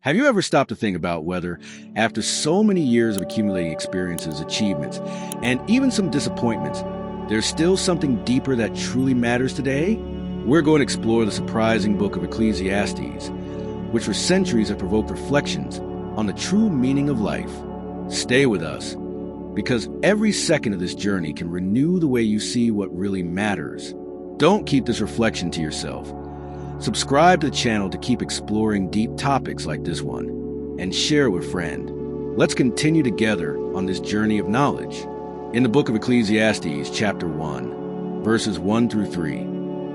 Have you ever stopped to think about whether, after so many years of accumulating experiences, achievements, and even some disappointments, there's still something deeper that truly matters today? We're going to explore the surprising Book of Ecclesiastes, which for centuries have provoked reflections on the true meaning of life. Stay with us, because every second of this journey can renew the way you see what really matters. Don't keep this reflection to yourself. Subscribe to the channel to keep exploring deep topics like this one, and share with a friend. Let's continue together on this journey of knowledge. In the Book of Ecclesiastes, chapter 1, verses 1 through 3,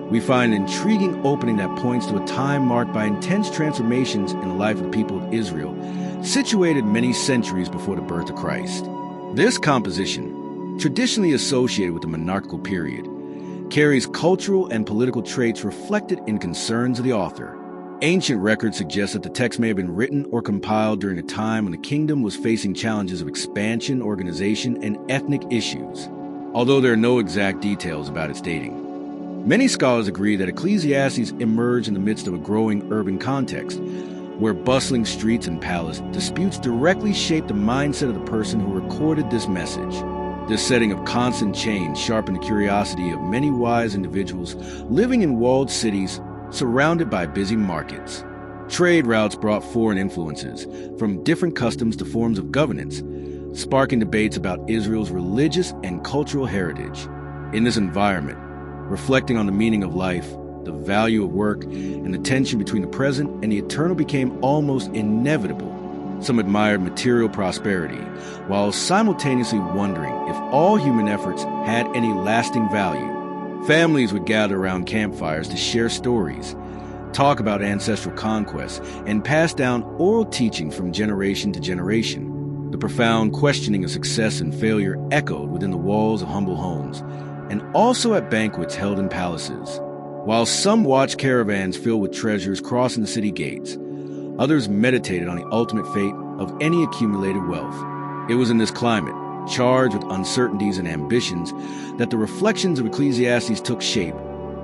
we find an intriguing opening that points to a time marked by intense transformations in the life of the people of Israel, situated many centuries before the birth of Christ. This composition, traditionally associated with the monarchical period, carries cultural and political traits reflected in concerns of the author. Ancient records suggest that the text may have been written or compiled during a time when the kingdom was facing challenges of expansion, organization, and ethnic issues, although there are no exact details about its dating. Many scholars agree that Ecclesiastes emerged in the midst of a growing urban context, where bustling streets and palace disputes directly shaped the mindset of the person who recorded this message. This setting of constant change sharpened the curiosity of many wise individuals living in walled cities surrounded by busy markets. Trade routes brought foreign influences, from different customs to forms of governance, sparking debates about Israel's religious and cultural heritage. In this environment, reflecting on the meaning of life, the value of work, and the tension between the present and the eternal became almost inevitable. Some admired material prosperity, while simultaneously wondering if all human efforts had any lasting value. Families would gather around campfires to share stories, talk about ancestral conquests, and pass down oral teaching from generation to generation. The profound questioning of success and failure echoed within the walls of humble homes, and also at banquets held in palaces. While some watched caravans filled with treasures crossing the city gates, others meditated on the ultimate fate of any accumulated wealth. It was in this climate, charged with uncertainties and ambitions, that the reflections of Ecclesiastes took shape,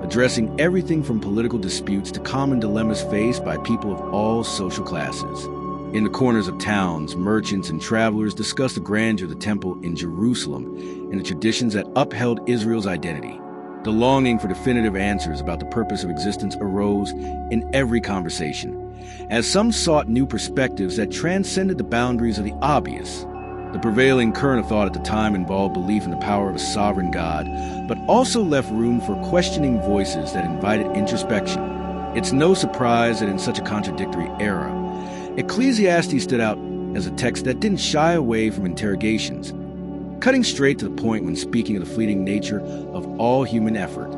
addressing everything from political disputes to common dilemmas faced by people of all social classes. In the corners of towns, merchants and travelers discussed the grandeur of the temple in Jerusalem and the traditions that upheld Israel's identity. The longing for definitive answers about the purpose of existence arose in every conversation, as some sought new perspectives that transcended the boundaries of the obvious. The prevailing current of thought at the time involved belief in the power of a sovereign God, but also left room for questioning voices that invited introspection. It's no surprise that in such a contradictory era, Ecclesiastes stood out as a text that didn't shy away from interrogations, cutting straight to the point when speaking of the fleeting nature of all human effort.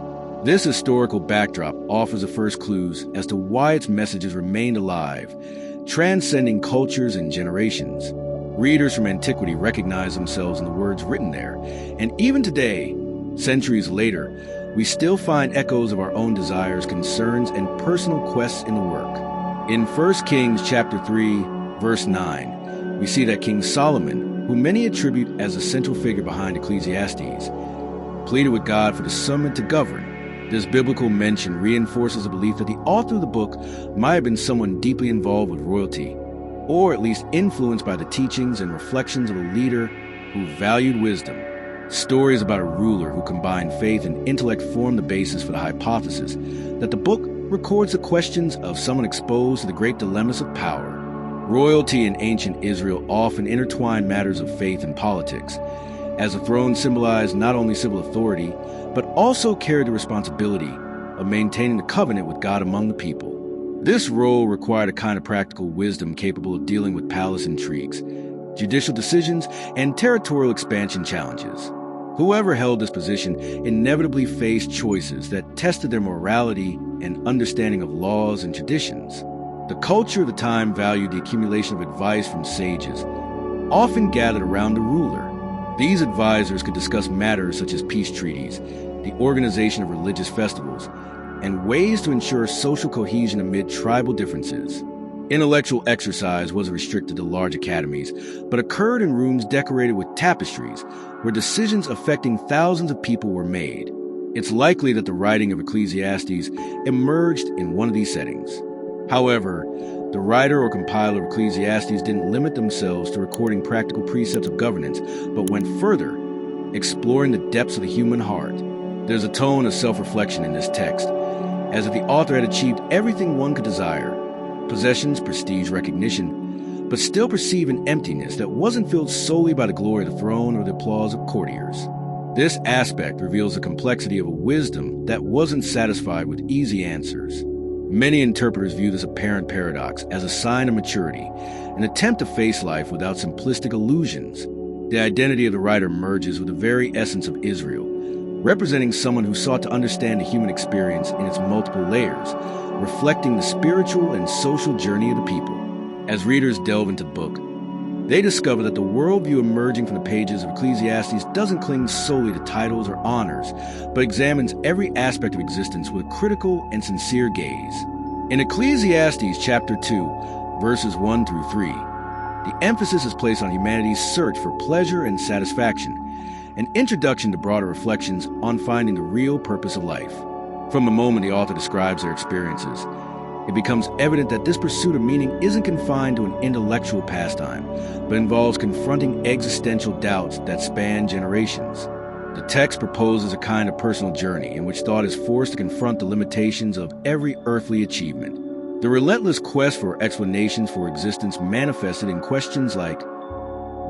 This historical backdrop offers the first clues as to why its messages remained alive, transcending cultures and generations. Readers from antiquity recognize themselves in the words written there, and even today, centuries later, we still find echoes of our own desires, concerns, and personal quests in the work. In 1 Kings chapter 3, verse 9, we see that King Solomon, who many attribute as a central figure behind Ecclesiastes, pleaded with God for discernment to govern. This biblical mention reinforces the belief that the author of the book might have been someone deeply involved with royalty, or at least influenced by the teachings and reflections of a leader who valued wisdom. Stories about a ruler who combined faith and intellect form the basis for the hypothesis that the book records the questions of someone exposed to the great dilemmas of power. Royalty in ancient Israel often intertwined matters of faith and politics, as the throne symbolized not only civil authority, but also carried the responsibility of maintaining the covenant with God among the people. This role required a kind of practical wisdom capable of dealing with palace intrigues, judicial decisions, and territorial expansion challenges. Whoever held this position inevitably faced choices that tested their morality and understanding of laws and traditions. The culture of the time valued the accumulation of advice from sages, often gathered around the ruler. These advisors could discuss matters such as peace treaties, the organization of religious festivals, and ways to ensure social cohesion amid tribal differences. Intellectual exercise wasn't restricted to large academies, but occurred in rooms decorated with tapestries, where decisions affecting thousands of people were made. It's likely that the writing of Ecclesiastes emerged in one of these settings. However, The writer or compiler of Ecclesiastes didn't limit themselves to recording practical precepts of governance, but went further, exploring the depths of the human heart. There's a tone of self-reflection in this text, as if the author had achieved everything one could desire: possessions, prestige, recognition, but still perceive an emptiness that wasn't filled solely by the glory of the throne or the applause of courtiers. This aspect reveals the complexity of a wisdom that wasn't satisfied with easy answers. Many interpreters view this apparent paradox as a sign of maturity, an attempt to face life without simplistic illusions. The identity of the writer merges with the very essence of Israel, representing someone who sought to understand the human experience in its multiple layers, reflecting the spiritual and social journey of the people. As readers delve into the book, they discover that the worldview emerging from the pages of Ecclesiastes doesn't cling solely to titles or honors, but examines every aspect of existence with a critical and sincere gaze. In Ecclesiastes chapter 2, verses 1 through 3, the emphasis is placed on humanity's search for pleasure and satisfaction, an introduction to broader reflections on finding the real purpose of life. From the moment the author describes their experiences, it becomes evident that this pursuit of meaning isn't confined to an intellectual pastime, but involves confronting existential doubts that span generations. The text proposes a kind of personal journey in which thought is forced to confront the limitations of every earthly achievement. The relentless quest for explanations for existence manifested in questions like,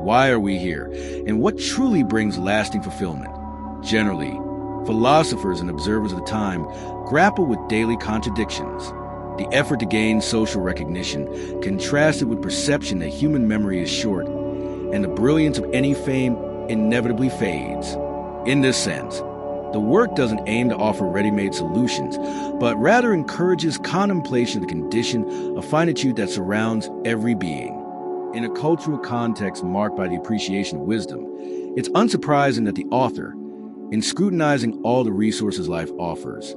why are we here, and what truly brings lasting fulfillment? Generally, philosophers and observers of the time grapple with daily contradictions. The effort to gain social recognition contrasted with perception that human memory is short, and the brilliance of any fame inevitably fades. In this sense, the work doesn't aim to offer ready-made solutions, but rather encourages contemplation of the condition of finitude that surrounds every being. In a cultural context marked by the appreciation of wisdom, it's unsurprising that the author, in scrutinizing all the resources life offers,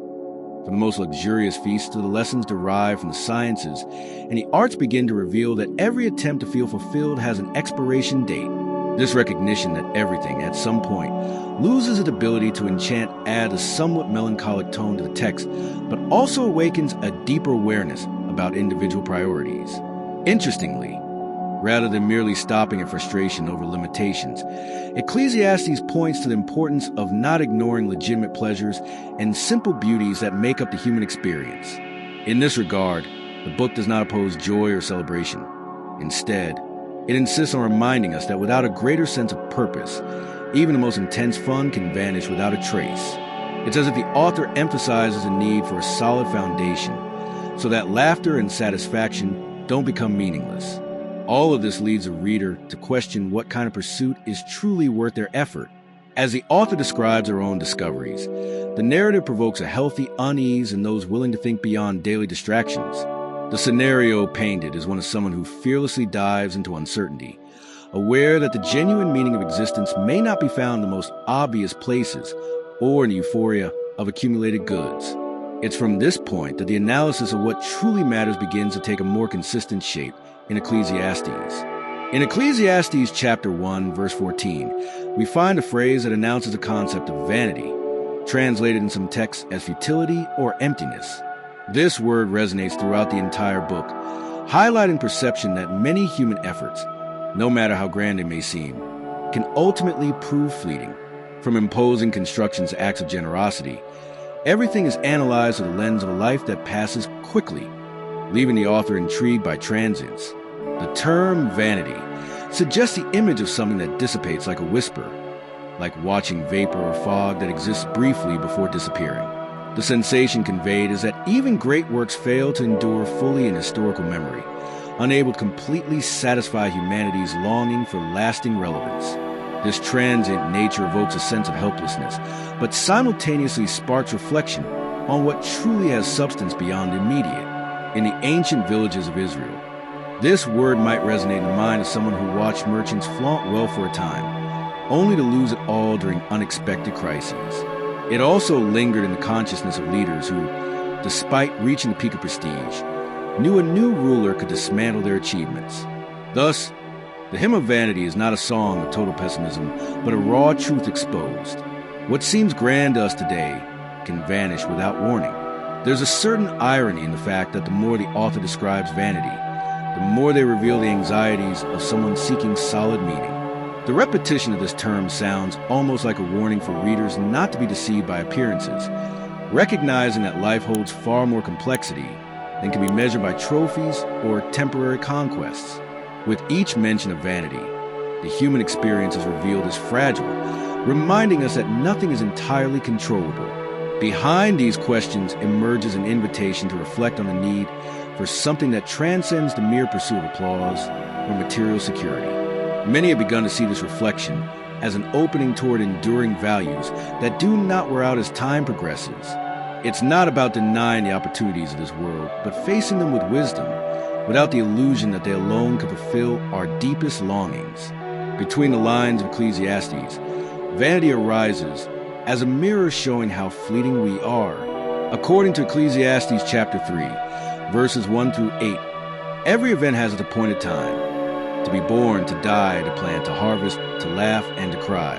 from the most luxurious feasts to the lessons derived from the sciences and the arts, begin to reveal that every attempt to feel fulfilled has an expiration date. This recognition that everything, at some point, loses its ability to enchant adds a somewhat melancholic tone to the text, but also awakens a deeper awareness about individual priorities. Interestingly, rather than merely stopping at frustration over limitations, Ecclesiastes points to the importance of not ignoring legitimate pleasures and simple beauties that make up the human experience. In this regard, the book does not oppose joy or celebration. Instead, it insists on reminding us that without a greater sense of purpose, even the most intense fun can vanish without a trace. It's as if the author emphasizes the need for a solid foundation, so that laughter and satisfaction don't become meaningless. All of this leads a reader to question what kind of pursuit is truly worth their effort. As the author describes her own discoveries, the narrative provokes a healthy unease in those willing to think beyond daily distractions. The scenario painted is one of someone who fearlessly dives into uncertainty, aware that the genuine meaning of existence may not be found in the most obvious places or in the euphoria of accumulated goods. It's from this point that the analysis of what truly matters begins to take a more consistent shape in Ecclesiastes. In Ecclesiastes chapter 1, verse 14, we find a phrase that announces the concept of vanity, translated in some texts as futility or emptiness. This word resonates throughout the entire book, highlighting perception that many human efforts, no matter how grand they may seem, can ultimately prove fleeting. From imposing constructions to acts of generosity, everything is analyzed through the lens of a life that passes quickly, leaving the author intrigued by transience. The term vanity suggests the image of something that dissipates like a whisper, like watching vapor or fog that exists briefly before disappearing. The sensation conveyed is that even great works fail to endure fully in historical memory, unable to completely satisfy humanity's longing for lasting relevance. This transient nature evokes a sense of helplessness, but simultaneously sparks reflection on what truly has substance beyond the immediate. In the ancient villages of Israel, this word might resonate in the mind of someone who watched merchants flaunt wealth for a time, only to lose it all during unexpected crises. It also lingered in the consciousness of leaders who, despite reaching the peak of prestige, knew a new ruler could dismantle their achievements. Thus, the hymn of vanity is not a song of total pessimism, but a raw truth exposed. What seems grand to us today can vanish without warning. There's a certain irony in the fact that the more the author describes vanity, the more they reveal the anxieties of someone seeking solid meaning. The repetition of this term sounds almost like a warning for readers not to be deceived by appearances, recognizing that life holds far more complexity than can be measured by trophies or temporary conquests. With each mention of vanity, the human experience is revealed as fragile, reminding us that nothing is entirely controllable. Behind these questions emerges an invitation to reflect on the need for something that transcends the mere pursuit of applause or material security. Many have begun to see this reflection as an opening toward enduring values that do not wear out as time progresses. It's not about denying the opportunities of this world, but facing them with wisdom, without the illusion that they alone can fulfill our deepest longings. Between the lines of Ecclesiastes, vanity arises as a mirror showing how fleeting we are. According to Ecclesiastes chapter 3, verses 1 through 8, every event has its appointed time. To be born, to die, to plant, to harvest, to laugh, and to cry.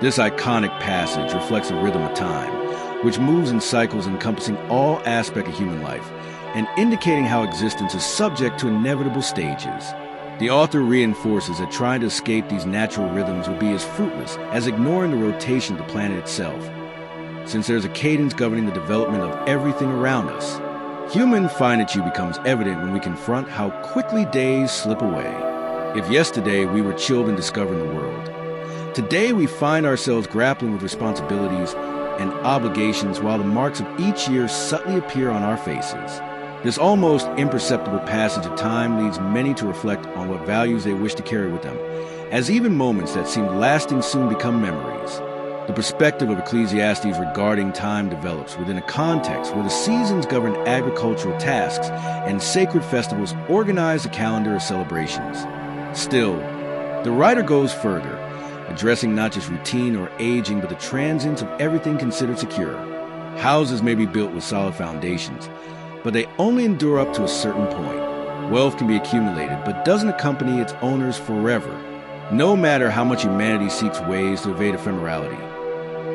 This iconic passage reflects the rhythm of time, which moves in cycles encompassing all aspects of human life, and indicating how existence is subject to inevitable stages. The author reinforces that trying to escape these natural rhythms would be as fruitless as ignoring the rotation of the planet itself, since there's a cadence governing the development of everything around us. Human finitude becomes evident when we confront how quickly days slip away. If yesterday we were children discovering the world, today we find ourselves grappling with responsibilities and obligations while the marks of each year subtly appear on our faces. This almost imperceptible passage of time leads many to reflect on what values they wish to carry with them, as even moments that seemed lasting soon become memories. The perspective of Ecclesiastes regarding time develops within a context where the seasons govern agricultural tasks and sacred festivals organize a calendar of celebrations. Still, the writer goes further, addressing not just routine or aging, but the transience of everything considered secure. Houses may be built with solid foundations, but they only endure up to a certain point. Wealth can be accumulated, but doesn't accompany its owners forever, no matter how much humanity seeks ways to evade ephemerality.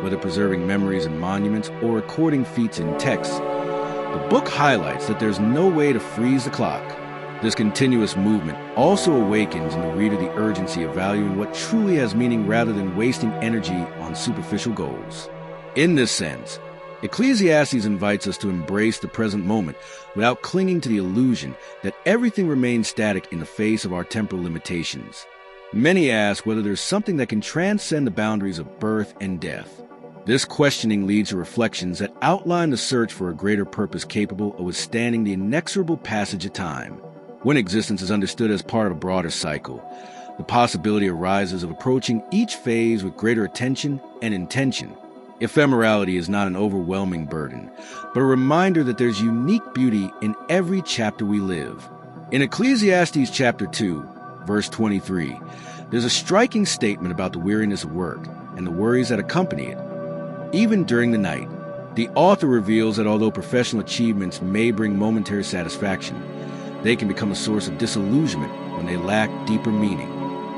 Whether preserving memories in monuments or recording feats in texts, the book highlights that there's no way to freeze the clock. This continuous movement also awakens in the reader the urgency of valuing what truly has meaning rather than wasting energy on superficial goals. In this sense, Ecclesiastes invites us to embrace the present moment without clinging to the illusion that everything remains static in the face of our temporal limitations. Many ask whether there's something that can transcend the boundaries of birth and death. This questioning leads to reflections that outline the search for a greater purpose capable of withstanding the inexorable passage of time. When existence is understood as part of a broader cycle, the possibility arises of approaching each phase with greater attention and intention. Ephemerality is not an overwhelming burden, but a reminder that there's unique beauty in every chapter we live. In Ecclesiastes chapter 2, verse 23, there's a striking statement about the weariness of work and the worries that accompany it. Even during the night, the author reveals that although professional achievements may bring momentary satisfaction, they can become a source of disillusionment when they lack deeper meaning.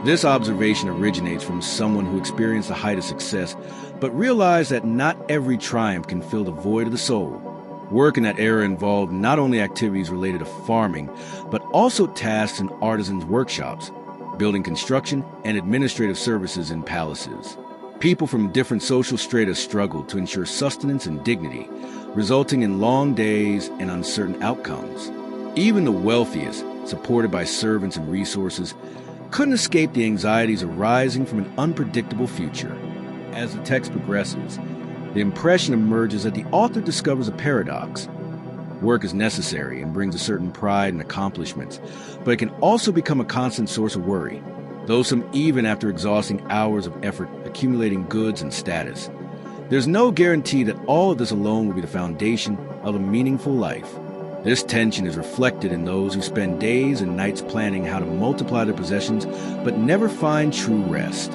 This observation originates from someone who experienced the height of success, but realized that not every triumph can fill the void of the soul. Work in that era involved not only activities related to farming, but also tasks in artisans' workshops, building construction and administrative services in palaces. People from different social strata struggled to ensure sustenance and dignity, resulting in long days and uncertain outcomes. Even the wealthiest, supported by servants and resources, couldn't escape the anxieties arising from an unpredictable future. As the text progresses, the impression emerges that the author discovers a paradox. Work is necessary and brings a certain pride and accomplishments, but it can also become a constant source of worry, though some even after exhausting hours of effort accumulating goods and status. There's no guarantee that all of this alone will be the foundation of a meaningful life. This tension is reflected in those who spend days and nights planning how to multiply their possessions but never find true rest.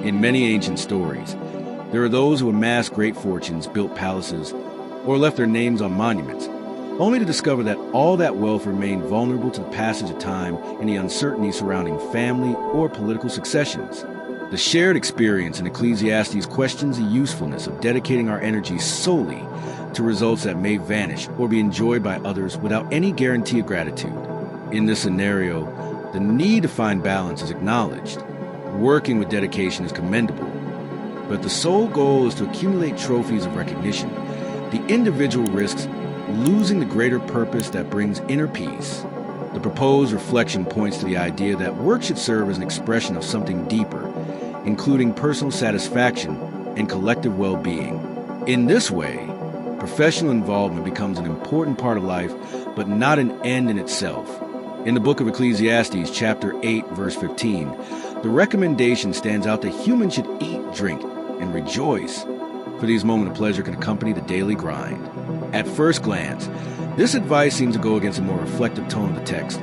In many ancient stories, there are those who amassed great fortunes, built palaces, or left their names on monuments, only to discover that all that wealth remained vulnerable to the passage of time and the uncertainty surrounding family or political successions. The shared experience in Ecclesiastes questions the usefulness of dedicating our energy solely to results that may vanish or be enjoyed by others without any guarantee of gratitude. In this scenario, the need to find balance is acknowledged. Working with dedication is commendable. But if the sole goal is to accumulate trophies of recognition, the individual risks losing the greater purpose that brings inner peace. The proposed reflection points to the idea that work should serve as an expression of something deeper, including personal satisfaction and collective well-being. In this way, professional involvement becomes an important part of life, but not an end in itself. In the Book of Ecclesiastes, chapter 8, verse 15, the recommendation stands out that humans should eat, drink, and rejoice, for these moments of pleasure can accompany the daily grind. At first glance, this advice seems to go against a more reflective tone of the text,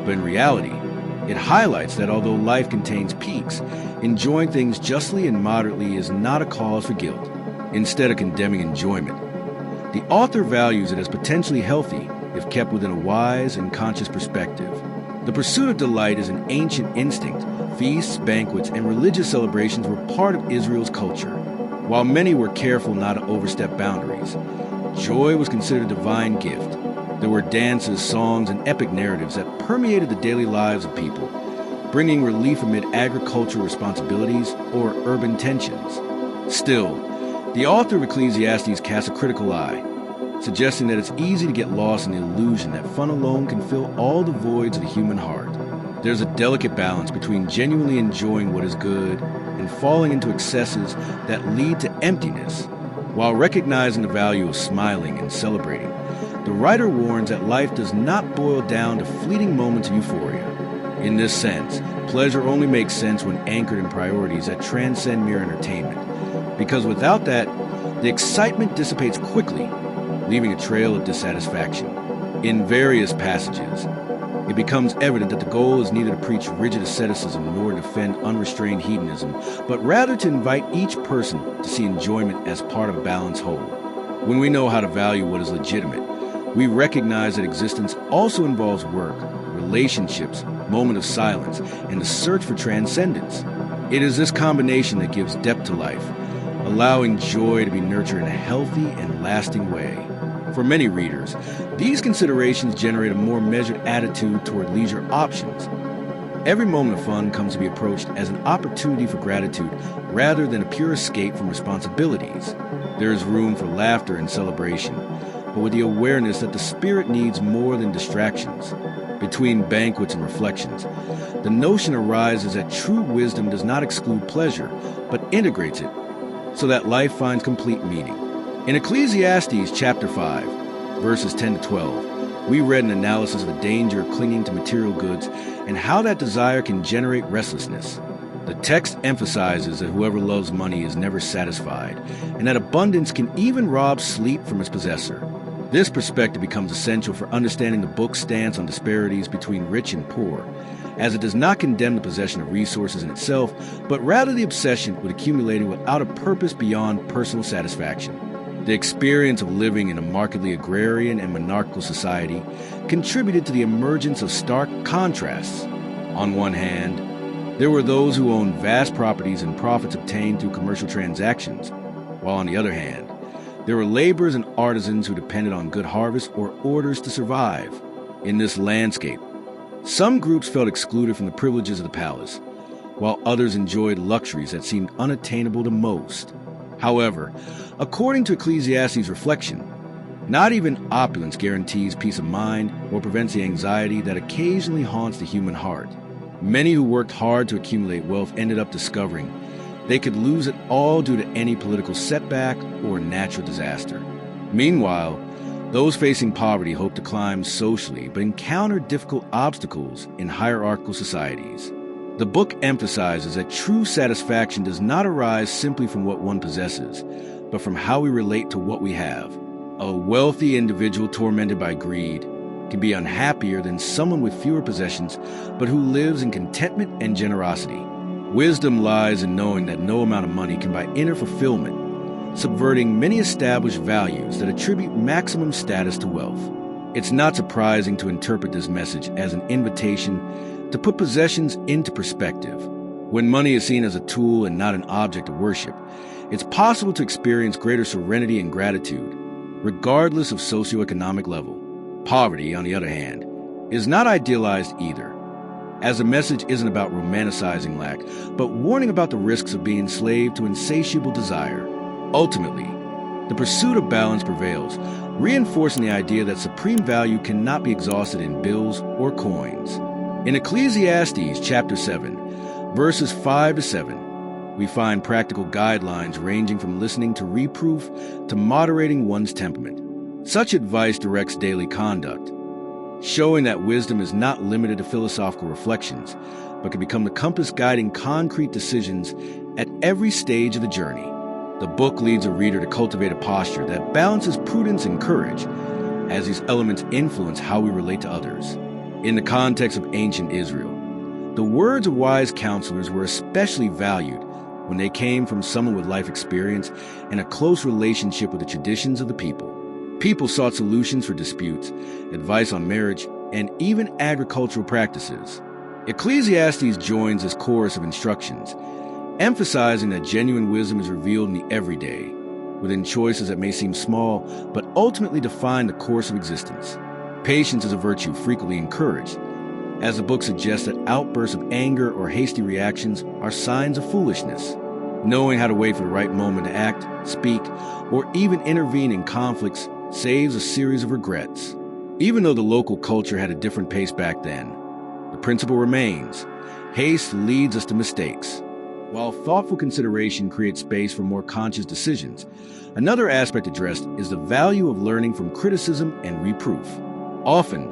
but in reality, it highlights that although life contains peaks, enjoying things justly and moderately is not a cause for guilt, instead of condemning enjoyment. The author values it as potentially healthy if kept within a wise and conscious perspective. The pursuit of delight is an ancient instinct. Feasts, banquets, and religious celebrations were part of Israel's culture. While many were careful not to overstep boundaries, joy was considered a divine gift. There were dances, songs, and epic narratives that permeated the daily lives of people, bringing relief amid agricultural responsibilities or urban tensions. Still, the author of Ecclesiastes casts a critical eye, suggesting that it's easy to get lost in the illusion that fun alone can fill all the voids of the human heart. There's a delicate balance between genuinely enjoying what is good and falling into excesses that lead to emptiness. While recognizing the value of smiling and celebrating, the writer warns that life does not boil down to fleeting moments of euphoria. In this sense, pleasure only makes sense when anchored in priorities that transcend mere entertainment, because without that, the excitement dissipates quickly, leaving a trail of dissatisfaction. In various passages, it becomes evident that the goal is neither to preach rigid asceticism nor to defend unrestrained hedonism, but rather to invite each person to see enjoyment as part of a balanced whole. When we know how to value what is legitimate, we recognize that existence also involves work, relationships, moment of silence, and the search for transcendence. It is this combination that gives depth to life, allowing joy to be nurtured in a healthy and lasting way. For many readers, these considerations generate a more measured attitude toward leisure options. Every moment of fun comes to be approached as an opportunity for gratitude rather than a pure escape from responsibilities. There is room for laughter and celebration, but with the awareness that the spirit needs more than distractions. Between banquets and reflections, the notion arises that true wisdom does not exclude pleasure, but integrates it, so that life finds complete meaning. In Ecclesiastes chapter 5, verses 10 to 12, we read an analysis of the danger of clinging to material goods and how that desire can generate restlessness. The text emphasizes that whoever loves money is never satisfied, and that abundance can even rob sleep from its possessor. This perspective becomes essential for understanding the book's stance on disparities between rich and poor, as it does not condemn the possession of resources in itself, but rather the obsession with accumulating without a purpose beyond personal satisfaction. The experience of living in a markedly agrarian and monarchical society contributed to the emergence of stark contrasts. On one hand, there were those who owned vast properties and profits obtained through commercial transactions, while on the other hand, there were laborers and artisans who depended on good harvests or orders to survive. In this landscape, some groups felt excluded from the privileges of the palace, while others enjoyed luxuries that seemed unattainable to most. However, according to Ecclesiastes' reflection, not even opulence guarantees peace of mind or prevents the anxiety that occasionally haunts the human heart. Many who worked hard to accumulate wealth ended up discovering they could lose it all due to any political setback or natural disaster. Meanwhile, those facing poverty hope to climb socially but encounter difficult obstacles in hierarchical societies. The book emphasizes that true satisfaction does not arise simply from what one possesses, but from how we relate to what we have. A wealthy individual tormented by greed can be unhappier than someone with fewer possessions, but who lives in contentment and generosity. Wisdom lies in knowing that no amount of money can buy inner fulfillment, subverting many established values that attribute maximum status to wealth. It's not surprising to interpret this message as an invitation to put possessions into perspective. When money is seen as a tool and not an object of worship, it's possible to experience greater serenity and gratitude, regardless of socioeconomic level. Poverty, on the other hand, is not idealized either, as the message isn't about romanticizing lack, but warning about the risks of being enslaved to insatiable desire. Ultimately, the pursuit of balance prevails, reinforcing the idea that supreme value cannot be exhausted in bills or coins. In Ecclesiastes chapter 7, verses 5 to 7, we find practical guidelines ranging from listening to reproof to moderating one's temperament. Such advice directs daily conduct, showing that wisdom is not limited to philosophical reflections, but can become the compass guiding concrete decisions at every stage of the journey. The book leads a reader to cultivate a posture that balances prudence and courage, as these elements influence how we relate to others. In the context of ancient Israel, the words of wise counselors were especially valued when they came from someone with life experience and a close relationship with the traditions of the people. People sought solutions for disputes, advice on marriage, and even agricultural practices. Ecclesiastes joins this chorus of instructions, emphasizing that genuine wisdom is revealed in the everyday, within choices that may seem small, but ultimately define the course of existence. Patience is a virtue frequently encouraged, as the book suggests that outbursts of anger or hasty reactions are signs of foolishness. Knowing how to wait for the right moment to act, speak, or even intervene in conflicts saves a series of regrets. Even though the local culture had a different pace back then, the principle remains: haste leads us to mistakes. While thoughtful consideration creates space for more conscious decisions, another aspect addressed is the value of learning from criticism and reproof. Often,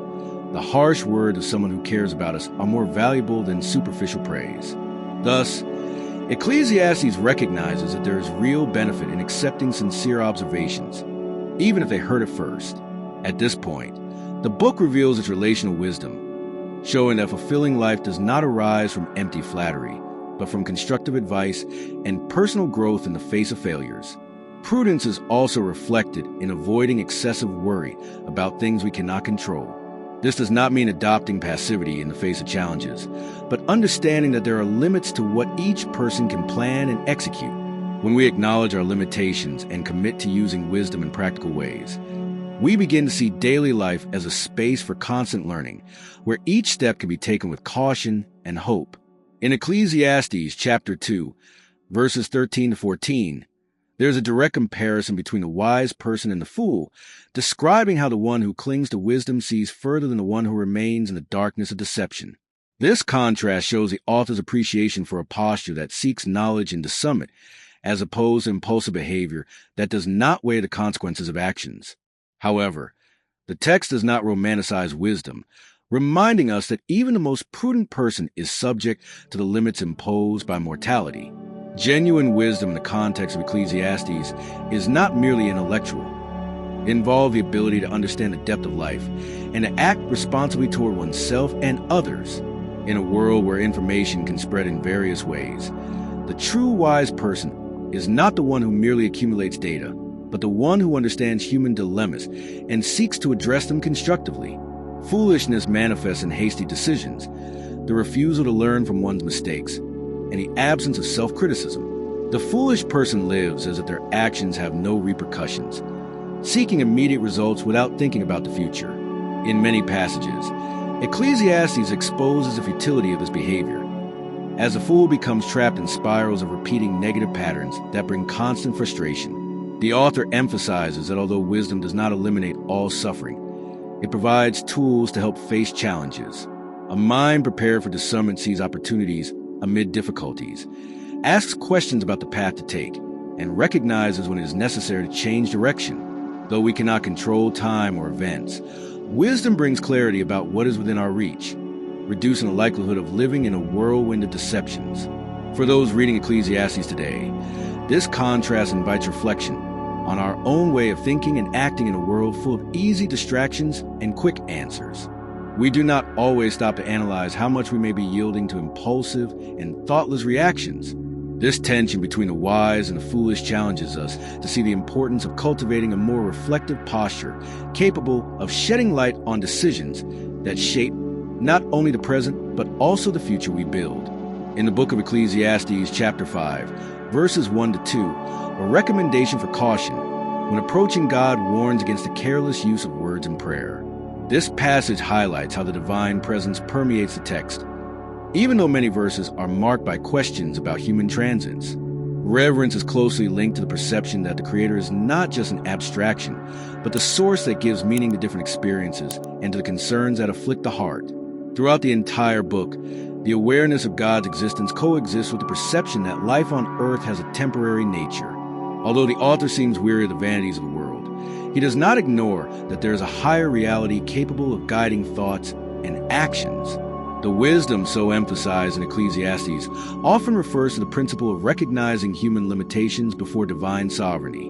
the harsh words of someone who cares about us are more valuable than superficial praise. Thus, Ecclesiastes recognizes that there is real benefit in accepting sincere observations, even if they hurt at first. At this point, the book reveals its relational wisdom, showing that fulfilling life does not arise from empty flattery, but from constructive advice and personal growth in the face of failures. Prudence is also reflected in avoiding excessive worry about things we cannot control. This does not mean adopting passivity in the face of challenges, but understanding that there are limits to what each person can plan and execute. When we acknowledge our limitations and commit to using wisdom in practical ways, we begin to see daily life as a space for constant learning, where each step can be taken with caution and hope. In Ecclesiastes chapter 2, verses 13 to 14, there's a direct comparison between the wise person and the fool, describing how the one who clings to wisdom sees further than the one who remains in the darkness of deception. This contrast shows the author's appreciation for a posture that seeks knowledge and discernment, as opposed to impulsive behavior that does not weigh the consequences of actions. However, the text does not romanticize wisdom, reminding us that even the most prudent person is subject to the limits imposed by mortality. Genuine wisdom in the context of Ecclesiastes is not merely intellectual. It involves the ability to understand the depth of life and to act responsibly toward oneself and others. In a world where information can spread in various ways, the true wise person is not the one who merely accumulates data, but the one who understands human dilemmas and seeks to address them constructively. Foolishness manifests in hasty decisions, the refusal to learn from one's mistakes, and the absence of self-criticism. The foolish person lives as if their actions have no repercussions, seeking immediate results without thinking about the future. In many passages, Ecclesiastes exposes the futility of this behavior, as the fool becomes trapped in spirals of repeating negative patterns that bring constant frustration. The author emphasizes that although wisdom does not eliminate all suffering, it provides tools to help face challenges. A mind prepared for discernment sees opportunities amid difficulties, asks questions about the path to take, and recognizes when it is necessary to change direction. Though we cannot control time or events, wisdom brings clarity about what is within our reach, reducing the likelihood of living in a whirlwind of deceptions. For those reading Ecclesiastes today, this contrast invites reflection on our own way of thinking and acting in a world full of easy distractions and quick answers. We do not always stop to analyze how much we may be yielding to impulsive and thoughtless reactions. This tension between the wise and the foolish challenges us to see the importance of cultivating a more reflective posture, capable of shedding light on decisions that shape not only the present, but also the future we build. In the Book of Ecclesiastes chapter 5, verses 1 to 2, a recommendation for caution when approaching God warns against the careless use of words in prayer. This passage highlights how the divine presence permeates the text, even though many verses are marked by questions about human transits. Reverence is closely linked to the perception that the Creator is not just an abstraction, but the source that gives meaning to different experiences and to the concerns that afflict the heart. Throughout the entire book, the awareness of God's existence coexists with the perception that life on earth has a temporary nature. Although the author seems weary of the vanities of the world, he does not ignore that there is a higher reality capable of guiding thoughts and actions. The wisdom so emphasized in Ecclesiastes often refers to the principle of recognizing human limitations before divine sovereignty.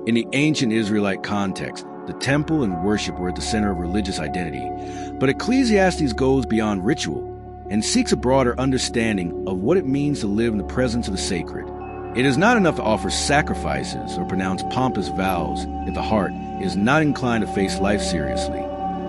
In the ancient Israelite context, the temple and worship were at the center of religious identity, but Ecclesiastes goes beyond ritual and seeks a broader understanding of what it means to live in the presence of the sacred. It is not enough to offer sacrifices or pronounce pompous vows if the heart is not inclined to face life seriously.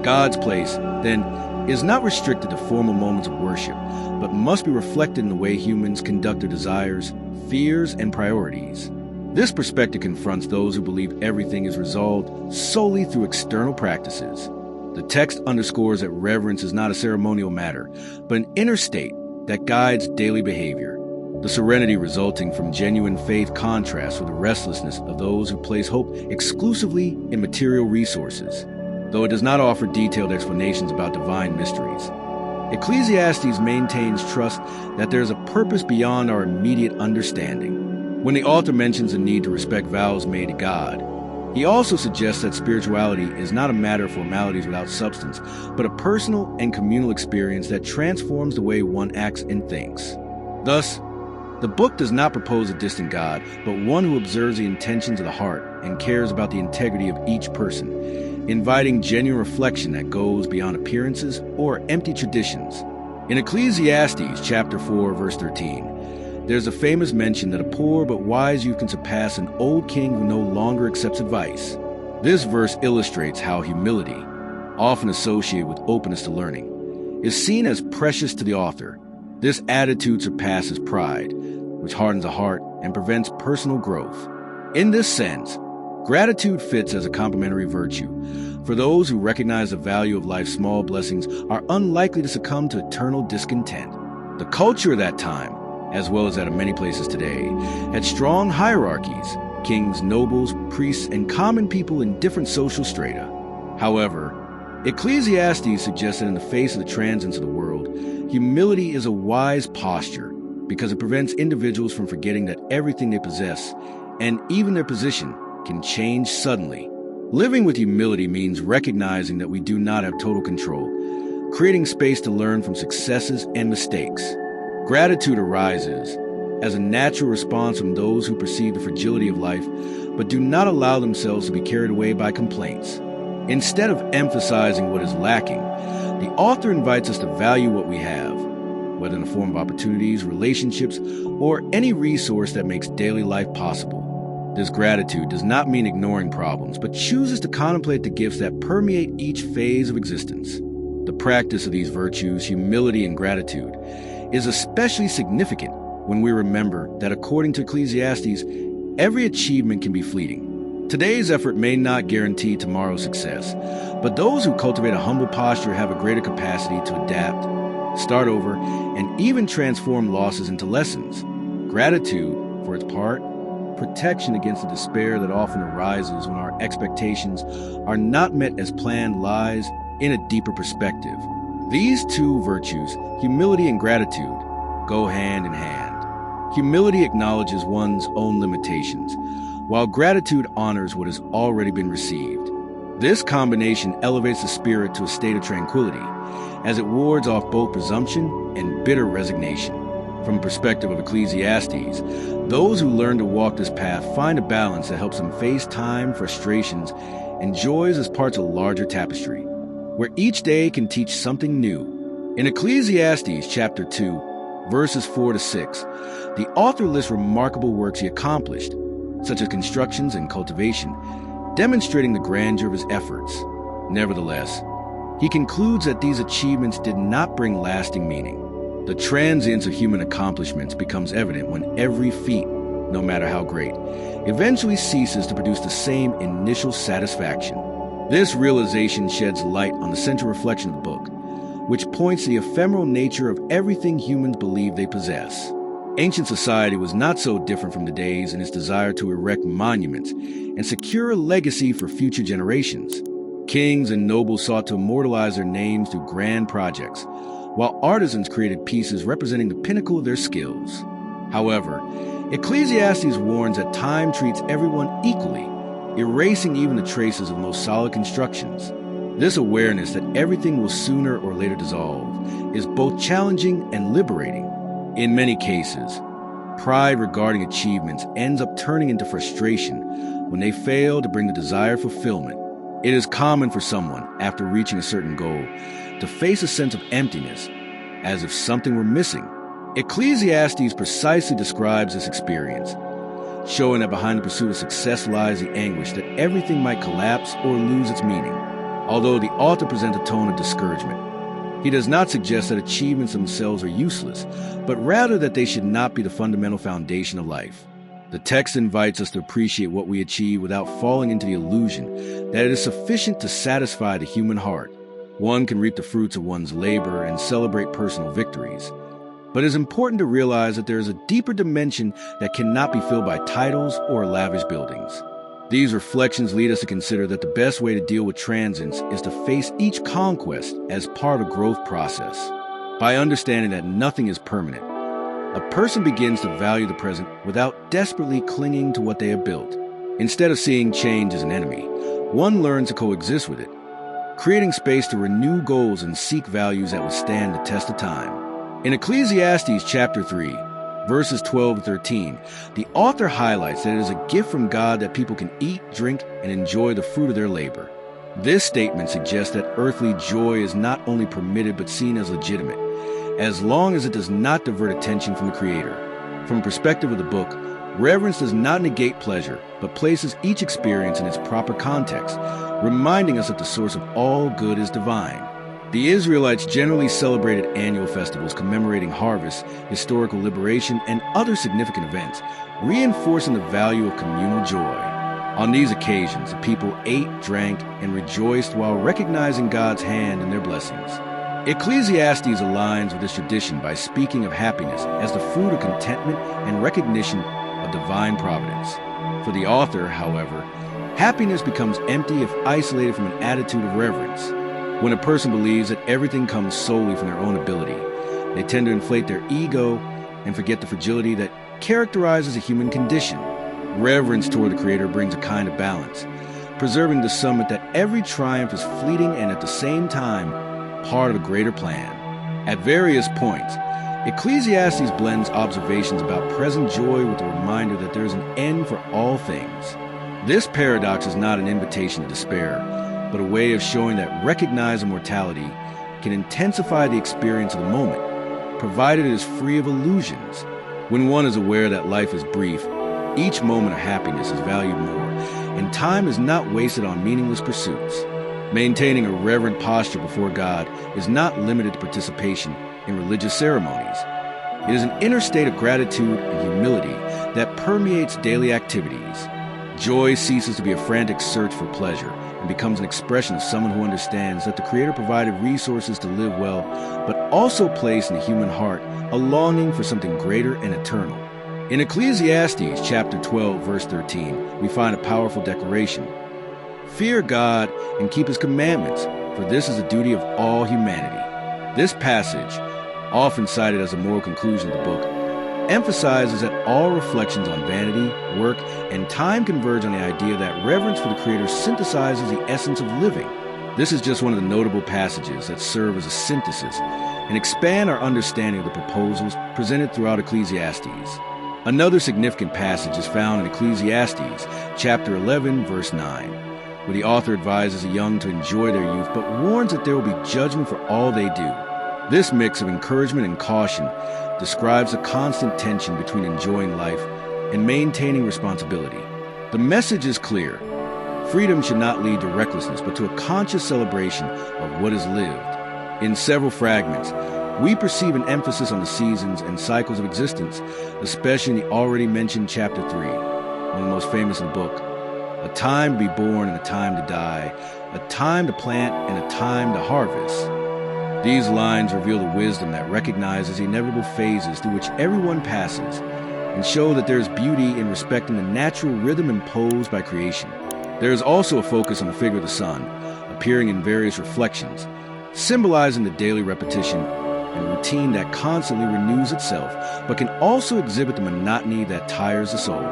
God's place, then, is not restricted to formal moments of worship, but must be reflected in the way humans conduct their desires, fears, and priorities. This perspective confronts those who believe everything is resolved solely through external practices. The text underscores that reverence is not a ceremonial matter, but an inner state that guides daily behavior. The serenity resulting from genuine faith contrasts with the restlessness of those who place hope exclusively in material resources. Though it does not offer detailed explanations about divine mysteries, Ecclesiastes maintains trust that there is a purpose beyond our immediate understanding. When the author mentions the need to respect vows made to God, he also suggests that spirituality is not a matter of formalities without substance, but a personal and communal experience that transforms the way one acts and thinks. Thus, the book does not propose a distant God, but one who observes the intentions of the heart and cares about the integrity of each person, inviting genuine reflection that goes beyond appearances or empty traditions. In Ecclesiastes chapter 4, verse 13, there's a famous mention that a poor but wise youth can surpass an old king who no longer accepts advice. This verse illustrates how humility, often associated with openness to learning, is seen as precious to the author. This attitude surpasses pride, which hardens the heart and prevents personal growth. In this sense, gratitude fits as a complementary virtue. For those who recognize the value of life's small blessings are unlikely to succumb to eternal discontent. The culture of that time, as well as that of many places today, had strong hierarchies: kings, nobles, priests, and common people in different social strata. However, Ecclesiastes suggests that in the face of the transience of the world, humility is a wise posture because it prevents individuals from forgetting that everything they possess, and even their position, can change suddenly. Living with humility means recognizing that we do not have total control, creating space to learn from successes and mistakes. Gratitude arises as a natural response from those who perceive the fragility of life, but do not allow themselves to be carried away by complaints. Instead of emphasizing what is lacking, the author invites us to value what we have, whether in the form of opportunities, relationships, or any resource that makes daily life possible. This gratitude does not mean ignoring problems, but chooses to contemplate the gifts that permeate each phase of existence. The practice of these virtues, humility and gratitude, is especially significant when we remember that according to Ecclesiastes, every achievement can be fleeting. Today's effort may not guarantee tomorrow's success, but those who cultivate a humble posture have a greater capacity to adapt, start over, and even transform losses into lessons. Gratitude, for its part, protection against the despair that often arises when our expectations are not met as planned, lies in a deeper perspective. These two virtues, humility and gratitude, go hand in hand. Humility acknowledges one's own limitations, while gratitude honors what has already been received. This combination elevates the spirit to a state of tranquility, as it wards off both presumption and bitter resignation. From the perspective of Ecclesiastes, those who learn to walk this path find a balance that helps them face time, frustrations, and joys as parts of a larger tapestry, where each day can teach something new. In Ecclesiastes chapter 2, verses 4 to 6, the author lists remarkable works he accomplished, such as constructions and cultivation, demonstrating the grandeur of his efforts. Nevertheless, he concludes that these achievements did not bring lasting meaning. The transience of human accomplishments becomes evident when every feat, no matter how great, eventually ceases to produce the same initial satisfaction. This realization sheds light on the central reflection of the book, which points to the ephemeral nature of everything humans believe they possess. Ancient society was not so different from today's in its desire to erect monuments and secure a legacy for future generations. Kings and nobles sought to immortalize their names through grand projects, while artisans created pieces representing the pinnacle of their skills. However, Ecclesiastes warns that time treats everyone equally, erasing even the traces of the most solid constructions. This awareness that everything will sooner or later dissolve is both challenging and liberating. In many cases, pride regarding achievements ends up turning into frustration when they fail to bring the desired fulfillment. It is common for someone, after reaching a certain goal, to face a sense of emptiness, as if something were missing. Ecclesiastes precisely describes this experience, showing that behind the pursuit of success lies the anguish that everything might collapse or lose its meaning. Although the author presents a tone of discouragement, he does not suggest that achievements themselves are useless, but rather that they should not be the fundamental foundation of life. The text invites us to appreciate what we achieve without falling into the illusion that it is sufficient to satisfy the human heart. One can reap the fruits of one's labor and celebrate personal victories. But it is important to realize that there is a deeper dimension that cannot be filled by titles or lavish buildings. These reflections lead us to consider that the best way to deal with transience is to face each conquest as part of a growth process. By understanding that nothing is permanent, a person begins to value the present without desperately clinging to what they have built. Instead of seeing change as an enemy, one learns to coexist with it, creating space to renew goals and seek values that withstand the test of time. In Ecclesiastes chapter 3, verses 12 to 13, the author highlights that it is a gift from God that people can eat, drink, and enjoy the fruit of their labor. This statement suggests that earthly joy is not only permitted but seen as legitimate, as long as it does not divert attention from the Creator. From the perspective of the book, reverence does not negate pleasure, but places each experience in its proper context, reminding us that the source of all good is divine. The Israelites generally celebrated annual festivals commemorating harvest, historical liberation, and other significant events, reinforcing the value of communal joy. On these occasions, the people ate, drank, and rejoiced while recognizing God's hand in their blessings. Ecclesiastes aligns with this tradition by speaking of happiness as the fruit of contentment and recognition of divine providence. For the author, however, happiness becomes empty if isolated from an attitude of reverence. When a person believes that everything comes solely from their own ability, they tend to inflate their ego and forget the fragility that characterizes the human condition. Reverence toward the Creator brings a kind of balance, preserving the summit that every triumph is fleeting and at the same time part of a greater plan. At various points, Ecclesiastes blends observations about present joy with the reminder that there is an end for all things. This paradox is not an invitation to despair, but a way of showing that recognized immortality can intensify the experience of the moment, provided it is free of illusions. When one is aware that life is brief, each moment of happiness is valued more, and time is not wasted on meaningless pursuits. Maintaining a reverent posture before God is not limited to participation in religious ceremonies. It is an inner state of gratitude and humility that permeates daily activities. Joy ceases to be a frantic search for pleasure and becomes an expression of someone who understands that the Creator provided resources to live well, but also placed in the human heart a longing for something greater and eternal. In Ecclesiastes chapter 12, verse 13, we find a powerful declaration. Fear God and keep His commandments, for this is the duty of all humanity. This passage, often cited as a moral conclusion of the book, emphasizes that all reflections on vanity, work, and time converge on the idea that reverence for the Creator synthesizes the essence of living. This is just one of the notable passages that serve as a synthesis and expand our understanding of the proposals presented throughout Ecclesiastes. Another significant passage is found in Ecclesiastes chapter 11, verse 9, where the author advises the young to enjoy their youth but warns that there will be judgment for all they do. This mix of encouragement and caution describes a constant tension between enjoying life and maintaining responsibility. The message is clear. Freedom should not lead to recklessness, but to a conscious celebration of what is lived. In several fragments, we perceive an emphasis on the seasons and cycles of existence, especially in the already mentioned chapter 3, one of the most famous in the book. a time to be born and a time to die, a time to plant and a time to harvest. These lines reveal the wisdom that recognizes the inevitable phases through which everyone passes and show that there is beauty in respecting the natural rhythm imposed by creation. There is also a focus on the figure of the sun, appearing in various reflections, symbolizing the daily repetition and routine that constantly renews itself, but can also exhibit the monotony that tires the soul.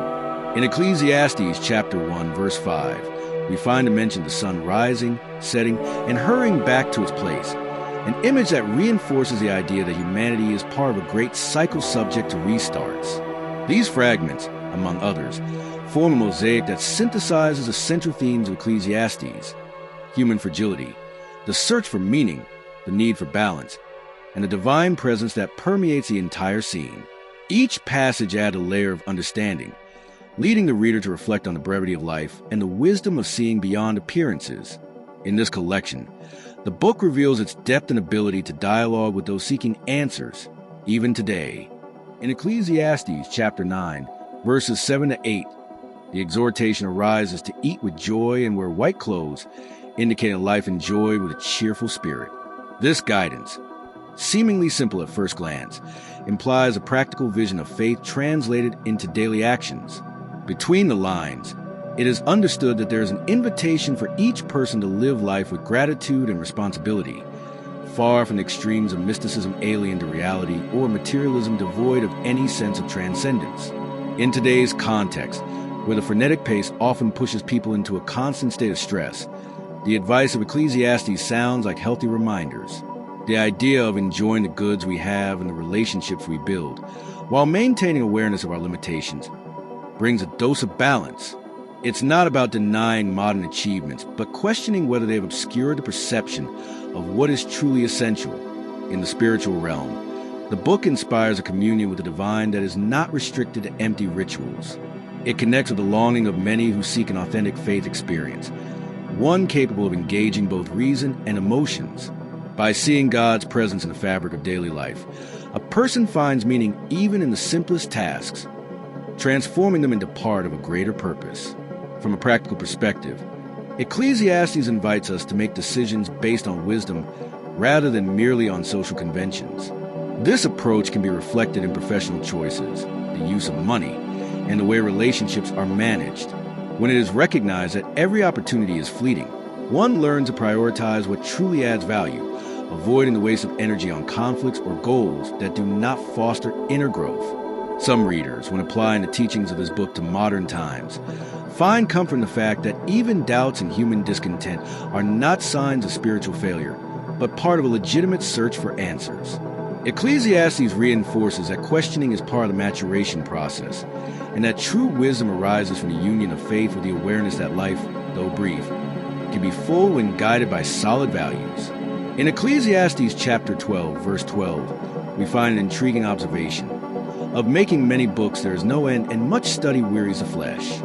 In Ecclesiastes chapter 1, verse 5, we find a mention of the sun rising, setting, and hurrying back to its place, an image that reinforces the idea that humanity is part of a great cycle subject to restarts. These fragments, among others, form a mosaic that synthesizes the central themes of Ecclesiastes: human fragility, the search for meaning, the need for balance, and the divine presence that permeates the entire scene. Each passage adds a layer of understanding, leading the reader to reflect on the brevity of life and the wisdom of seeing beyond appearances. In this collection, the book reveals its depth and ability to dialogue with those seeking answers, even today. In Ecclesiastes chapter 9, verses 7 to 8, the exhortation arises to eat with joy and wear white clothes, indicating a life enjoyed with a cheerful spirit. This guidance, seemingly simple at first glance, implies a practical vision of faith translated into daily actions. Between the lines, it is understood that there is an invitation for each person to live life with gratitude and responsibility, far from the extremes of mysticism alien to reality or materialism devoid of any sense of transcendence. In today's context, where the frenetic pace often pushes people into a constant state of stress, the advice of Ecclesiastes sounds like healthy reminders. The idea of enjoying the goods we have and the relationships we build, while maintaining awareness of our limitations, brings a dose of balance. It's not about denying modern achievements, but questioning whether they've obscured the perception of what is truly essential. In the spiritual realm, the book inspires a communion with the divine that is not restricted to empty rituals. It connects with the longing of many who seek an authentic faith experience, one capable of engaging both reason and emotions. By seeing God's presence in the fabric of daily life, a person finds meaning even in the simplest tasks, transforming them into part of a greater purpose. From a practical perspective, Ecclesiastes invites us to make decisions based on wisdom rather than merely on social conventions. This approach can be reflected in professional choices, the use of money, and the way relationships are managed. When it is recognized that every opportunity is fleeting, one learns to prioritize what truly adds value, avoiding the waste of energy on conflicts or goals that do not foster inner growth. Some readers, when applying the teachings of this book to modern times, find comfort in the fact that even doubts and human discontent are not signs of spiritual failure, but part of a legitimate search for answers. Ecclesiastes reinforces that questioning is part of the maturation process, and that true wisdom arises from the union of faith with the awareness that life, though brief, can be full when guided by solid values. In Ecclesiastes chapter 12, verse 12, we find an intriguing observation. Of making many books there is no end, and much study wearies the flesh.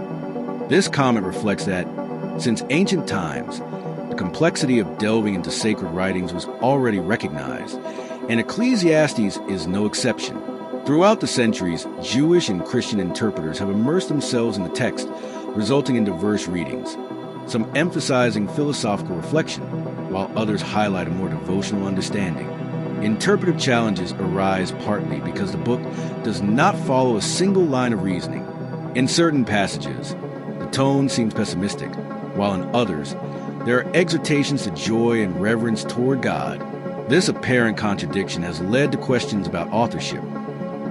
This comment reflects that, since ancient times, the complexity of delving into sacred writings was already recognized, and Ecclesiastes is no exception. Throughout the centuries, Jewish and Christian interpreters have immersed themselves in the text, resulting in diverse readings, some emphasizing philosophical reflection, while others highlight a more devotional understanding. Interpretive challenges arise partly because the book does not follow a single line of reasoning. In certain passages, the tone seems pessimistic, while in others, there are exhortations to joy and reverence toward God. This apparent contradiction has led to questions about authorship,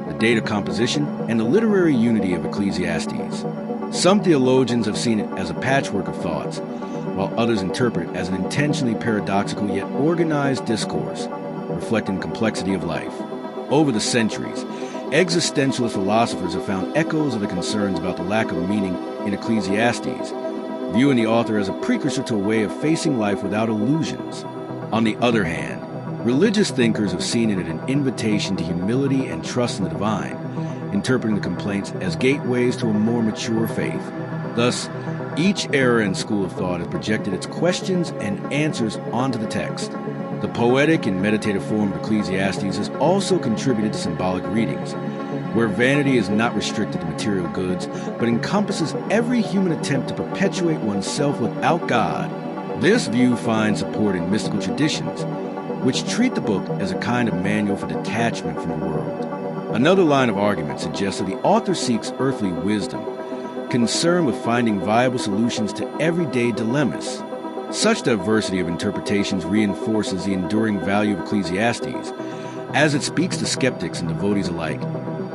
the date of composition, and the literary unity of Ecclesiastes. Some theologians have seen it as a patchwork of thoughts, while others interpret it as an intentionally paradoxical yet organized discourse, reflecting the complexity of life. Over the centuries, existentialist philosophers have found echoes of the concerns about the lack of meaning in Ecclesiastes, viewing the author as a precursor to a way of facing life without illusions. On the other hand, religious thinkers have seen it as an invitation to humility and trust in the divine, interpreting the complaints as gateways to a more mature faith. Thus, each era and school of thought has projected its questions and answers onto the text. The poetic and meditative form of Ecclesiastes has also contributed to symbolic readings, where vanity is not restricted to material goods, but encompasses every human attempt to perpetuate oneself without God. This view finds support in mystical traditions, which treat the book as a kind of manual for detachment from the world. Another line of argument suggests that the author seeks earthly wisdom, concerned with finding viable solutions to everyday dilemmas. Such diversity of interpretations reinforces the enduring value of Ecclesiastes, as it speaks to skeptics and devotees alike,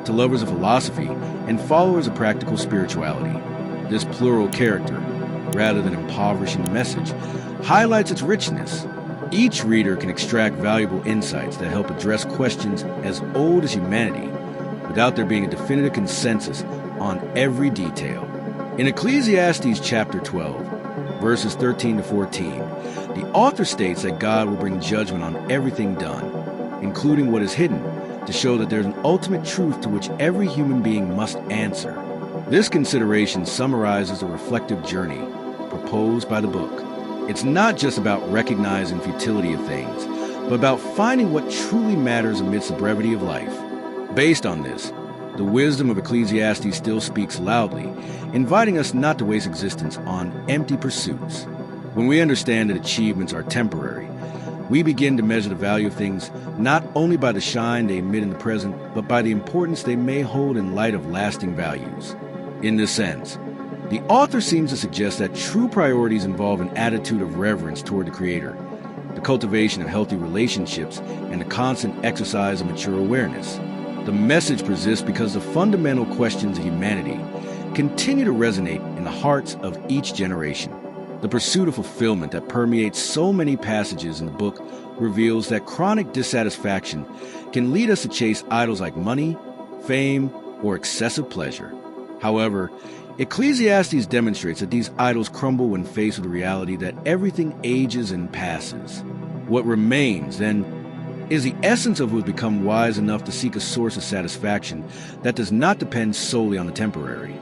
to lovers of philosophy and followers of practical spirituality. This plural character, rather than impoverishing the message, highlights its richness. Each reader can extract valuable insights that help address questions as old as humanity, without there being a definitive consensus on every detail. In Ecclesiastes chapter 12, verses 13 to 14, the author states that God will bring judgment on everything done, including what is hidden, to show that there's an ultimate truth to which every human being must answer. This consideration summarizes the reflective journey proposed by the book. It's not just about recognizing futility of things, but about finding what truly matters amidst the brevity of life. Based on this, the wisdom of Ecclesiastes still speaks loudly, inviting us not to waste existence on empty pursuits. When we understand that achievements are temporary, we begin to measure the value of things not only by the shine they emit in the present, but by the importance they may hold in light of lasting values. In this sense, the author seems to suggest that true priorities involve an attitude of reverence toward the Creator, the cultivation of healthy relationships, and the constant exercise of mature awareness. The message persists because the fundamental questions of humanity continue to resonate in the hearts of each generation. The pursuit of fulfillment that permeates so many passages in the book reveals that chronic dissatisfaction can lead us to chase idols like money, fame, or excessive pleasure. However, Ecclesiastes demonstrates that these idols crumble when faced with the reality that everything ages and passes. What remains, then, is the essence of who has become wise enough to seek a source of satisfaction that does not depend solely on the temporary.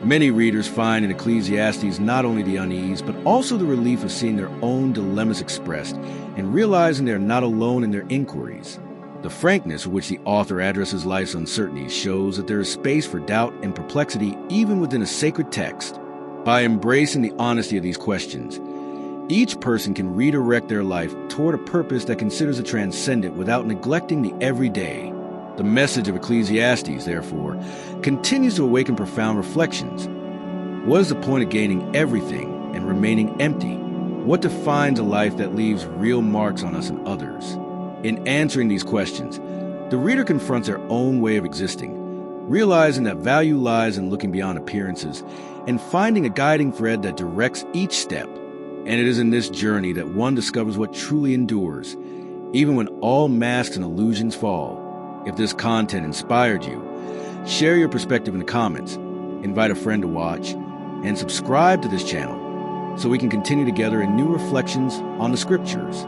Many readers find in Ecclesiastes not only the unease, but also the relief of seeing their own dilemmas expressed and realizing they are not alone in their inquiries. The frankness with which the author addresses life's uncertainties shows that there is space for doubt and perplexity even within a sacred text. By embracing the honesty of these questions, each person can redirect their life toward a purpose that considers the transcendent without neglecting the everyday. The message of Ecclesiastes, therefore, continues to awaken profound reflections. What is the point of gaining everything and remaining empty? What defines a life that leaves real marks on us and others? In answering these questions, the reader confronts their own way of existing, realizing that value lies in looking beyond appearances and finding a guiding thread that directs each step. And it is in this journey that one discovers what truly endures, even when all masks and illusions fall. If this content inspired you, share your perspective in the comments, invite a friend to watch, and subscribe to this channel so we can continue together in new reflections on the scriptures.